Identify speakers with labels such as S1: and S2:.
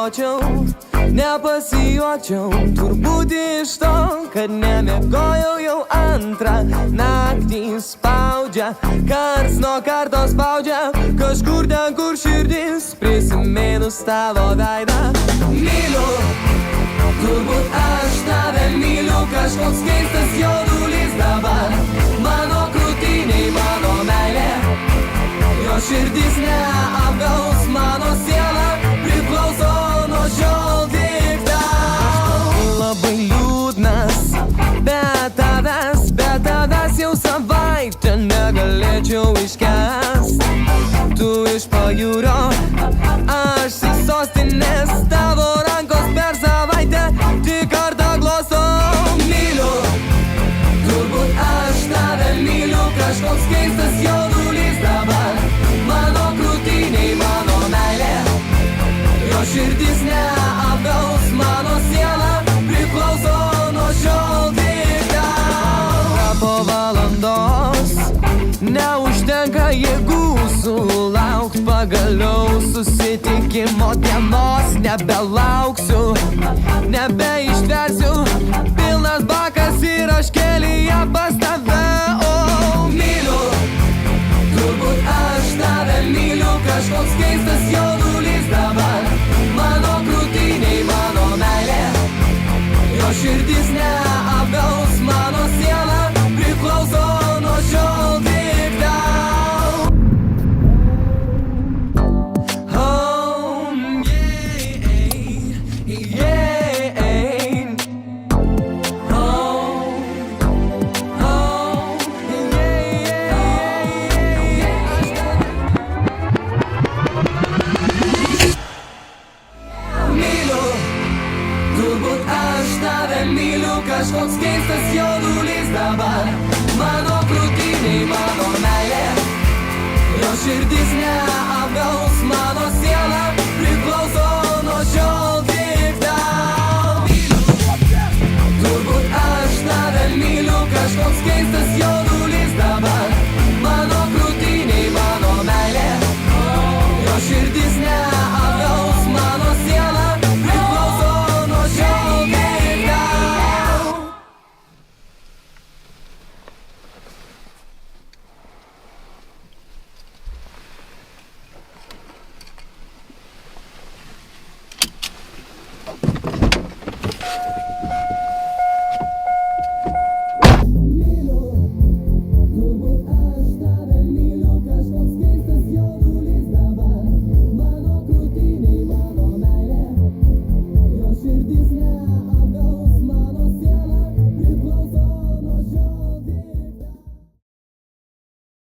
S1: nepagalvočiau, nepasijuokčiau. Turbūt iš to, kad nemiegojau jau antrą naktį. Spaudžia, karts nuo karto spaudžia, kažkur ten, kur širdis, prisiminus tavo veidą. Myliu, turbūt aš tave myliu, kažkoks keistas jaudulys dabar mano krūtiniai, mano meilė. Jo širdis neapgaus, mano siela priklauso nuo šiol tik tau. Labai liūdnas, be tavęs jau savaitę negalėčiau iškęst. Tu iš pajūrio, aš iš sostinės, tavo rankos per savaitę tik kartą glosto. Myliu, turbūt aš tave myliu, kažkoks keistas jaudulys dabar mano krūtiniai, mano meilė. Jo širdis neapgaus, mano siela priklauso nuo šiol tik tau. Po valandos neužtenka jėgų sulaukt pagaliau susitikimo dienos. Nebelauksiu, nebeištversiu, pilnas bakas ir aš kelyje pas tave. O myliu, turbūt aš tave myliu, kažkoks keistas jaudulys dabar mano krūtiniai, mano meilė. Jo širdis neapgaus, mano siela priklauso nuo šiol tik tau. Oh, yeah, yeah. Oh, oh, myliu, turbūt aš tave myliu, kažkoks keistas jaudulys dabar mano krūtiniai, mano meilė. Jo širdis